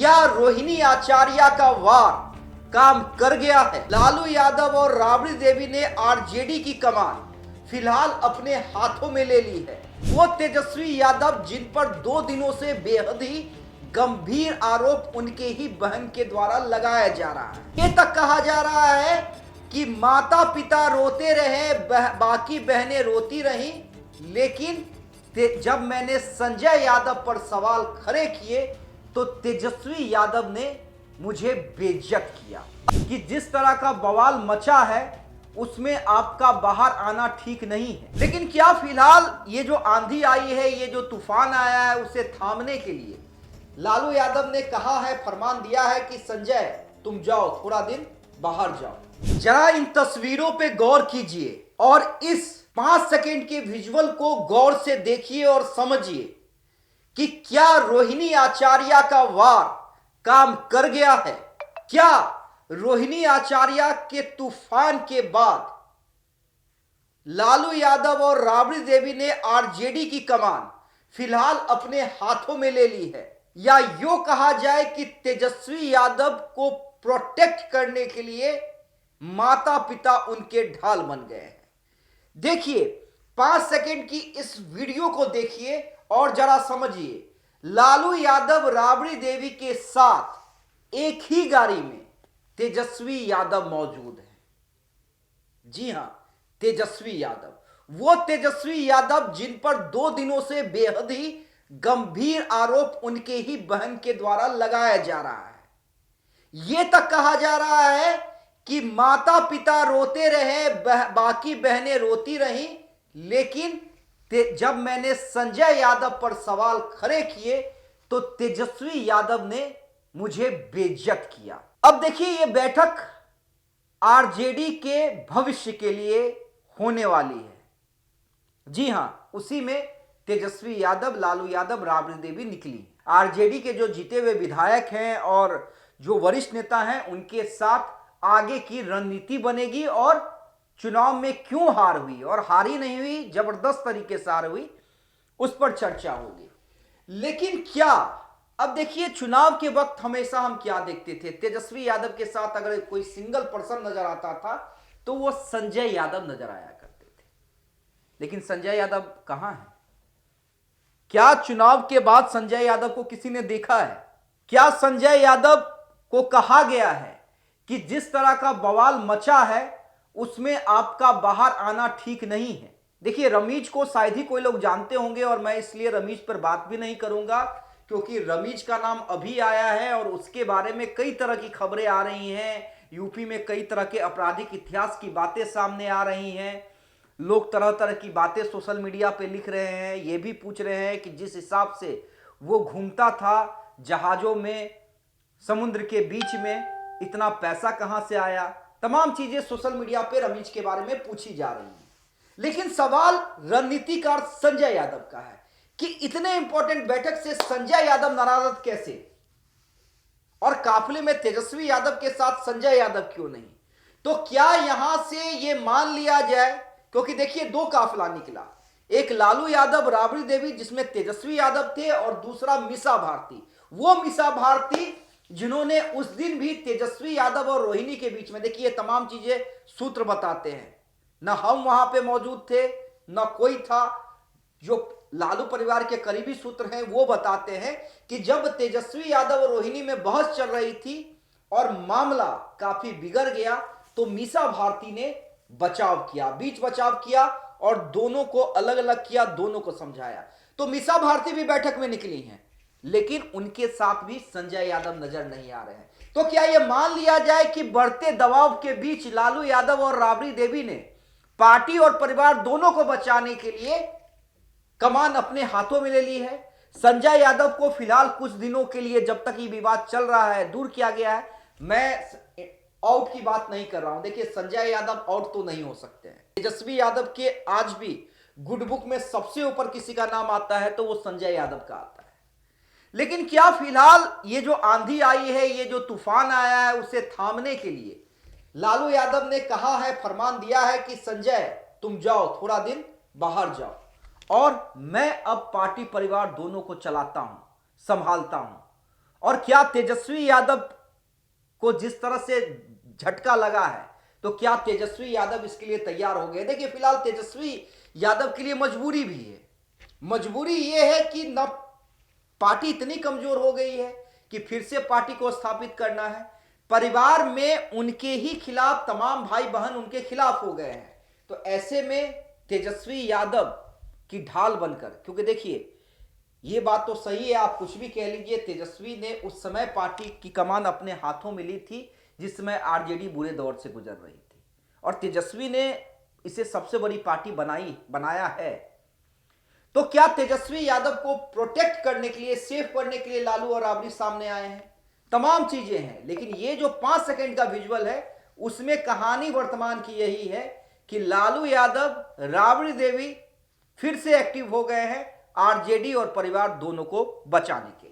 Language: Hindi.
क्या रोहिणी आचार्य का वार काम कर गया है? लालू यादव और राबड़ी देवी ने आरजेडी की कमान फिलहाल अपने हाथों में ले ली है। वो तेजस्वी यादव जिन पर 2 दिनों से बेहद ही गंभीर आरोप उनके ही बहन के द्वारा लगाया जा रहा है। ये तक कहा जा रहा है कि माता पिता रोते रहे, बाकी बहनें रोती रहीं, लेकिन जब मैंने संजय यादव पर सवाल खड़े किए तो तेजस्वी यादव ने मुझे बेइज्जत किया कि जिस तरह का बवाल मचा है उसमें आपका बाहर आना ठीक नहीं है। लेकिन क्या फिलहाल ये जो आंधी आई है, ये जो तूफान आया है, उसे थामने के लिए लालू यादव ने कहा है, फरमान दिया है कि संजय तुम जाओ, थोड़ा दिन बाहर जाओ। जरा इन तस्वीरों पे गौर कीजिए और इस 5 सेकंड के विजुअल को गौर से देखिए और समझिए कि क्या रोहिणी आचार्य का वार काम कर गया है? क्या रोहिणी आचार्य के तूफान के बाद लालू यादव और राबड़ी देवी ने आरजेडी की कमान फिलहाल अपने हाथों में ले ली है? या यूं कहा जाए कि तेजस्वी यादव को प्रोटेक्ट करने के लिए माता पिता उनके ढाल बन गए हैं? देखिए, 5 सेकंड की इस वीडियो को देखिए और जरा समझिए। लालू यादव राबड़ी देवी के साथ एक ही गाड़ी में तेजस्वी यादव मौजूद है। जी हां, तेजस्वी यादव, वो तेजस्वी यादव जिन पर 2 दिनों से बेहद ही गंभीर आरोप उनके ही बहन के द्वारा लगाया जा रहा है। यह तक कहा जा रहा है कि माता पिता रोते रहे, बाकी बहनें रोती रहीं, लेकिन जब मैंने संजय यादव पर सवाल खड़े किए तो तेजस्वी यादव ने मुझे बेइज्जत किया। अब देखिए, यह बैठक आरजेडी के भविष्य के लिए होने वाली है। जी हां, उसी में तेजस्वी यादव, लालू यादव, राबड़ी देवी निकली। आरजेडी के जो जीते हुए विधायक हैं और जो वरिष्ठ नेता हैं, उनके साथ आगे की रणनीति बनेगी और चुनाव में क्यों हार हुई और हारी नहीं हुई, जबरदस्त तरीके से हार हुई, उस पर चर्चा होगी। लेकिन क्या, अब देखिए, चुनाव के वक्त हमेशा हम क्या देखते थे? तेजस्वी यादव के साथ अगर कोई सिंगल पर्सन नजर आता था तो वो संजय यादव नजर आया करते थे। लेकिन संजय यादव कहां है? क्या चुनाव के बाद संजय यादव को किसी ने देखा है? क्या संजय यादव को कहा गया है कि जिस तरह का बवाल मचा है उसमें आपका बाहर आना ठीक नहीं है? देखिए, रमीज को शायद ही कोई लोग जानते होंगे और मैं इसलिए रमीज पर बात भी नहीं करूंगा, क्योंकि रमीज का नाम अभी आया है और उसके बारे में कई तरह की खबरें आ रही हैं। यूपी में कई तरह के आपराधिक इतिहास की बातें सामने आ रही हैं। लोग तरह तरह की बातें सोशल मीडिया पे लिख रहे हैं। ये भी पूछ रहे हैं कि जिस हिसाब से वो घूमता था जहाजों में, समुद्र के बीच में, इतना पैसा कहां से आया? तमाम चीजें सोशल मीडिया पे रमीज के बारे में पूछी जा रही हैं। लेकिन सवाल रणनीतिकार संजय यादव का है कि इतने इंपॉर्टेंट बैठक से संजय यादव नाराज कैसे, और काफिले में तेजस्वी यादव के साथ संजय यादव क्यों नहीं? तो क्या यहां से यह मान लिया जाए, क्योंकि देखिए 2 काफिला निकला, एक लालू यादव राबड़ी देवी जिसमें तेजस्वी यादव थे और दूसरा मीसा भारती। वो मीसा भारती जिन्होंने उस दिन भी तेजस्वी यादव और रोहिणी के बीच में, देखिए तमाम चीजें सूत्र बताते हैं, न हम वहां पे मौजूद थे न कोई था, जो लालू परिवार के करीबी सूत्र हैं वो बताते हैं कि जब तेजस्वी यादव और रोहिणी में बहस चल रही थी और मामला काफी बिगड़ गया तो मीसा भारती ने बचाव किया, बीच बचाव किया और दोनों को अलग अलग किया, दोनों को समझाया। तो मीसा भारती भी बैठक में निकली हैं, लेकिन उनके साथ भी संजय यादव नजर नहीं आ रहे हैं। तो क्या यह मान लिया जाए कि बढ़ते दबाव के बीच लालू यादव और राबड़ी देवी ने पार्टी और परिवार दोनों को बचाने के लिए कमान अपने हाथों में ले ली है? संजय यादव को फिलहाल कुछ दिनों के लिए, जब तक ये विवाद चल रहा है, दूर किया गया है। मैं आउट की बात नहीं कर रहा हूं। देखिए, संजय यादव आउट तो नहीं हो सकते हैं। तेजस्वी यादव के आज भी गुड बुक में सबसे ऊपर किसी का नाम आता है तो वो संजय यादव का आता है। लेकिन क्या फिलहाल ये जो आंधी आई है, ये जो तूफान आया है, उसे थामने के लिए लालू यादव ने कहा है, फरमान दिया है कि संजय तुम जाओ, थोड़ा दिन बाहर जाओ और मैं अब पार्टी परिवार दोनों को चलाता हूं, संभालता हूं और क्या तेजस्वी यादव को जिस तरह से झटका लगा है, तो क्या तेजस्वी यादव इसके लिए तैयार हो गए? देखिए, फिलहाल तेजस्वी यादव के लिए मजबूरी भी है। मजबूरी यह है कि न पार्टी इतनी कमजोर हो गई है कि फिर से पार्टी को स्थापित करना है। परिवार में उनके ही खिलाफ तमाम भाई बहन उनके खिलाफ हो गए हैं। तो ऐसे में तेजस्वी यादव की ढाल बनकर, क्योंकि देखिए ये बात तो सही है, आप कुछ भी कह लीजिए, तेजस्वी ने उस समय पार्टी की कमान अपने हाथों में ली थी जिस समय आरजेडी बुरे दौर से गुजर रही थी, और तेजस्वी ने इसे सबसे बड़ी पार्टी बनाया है। तो क्या तेजस्वी यादव को प्रोटेक्ट करने के लिए, सेफ करने के लिए लालू और राबड़ी सामने आए हैं? तमाम चीजें हैं, लेकिन ये जो 5 सेकंड का विजुअल है उसमें कहानी वर्तमान की यही है कि लालू यादव, राबड़ी देवी फिर से एक्टिव हो गए हैं आरजेडी और परिवार दोनों को बचाने के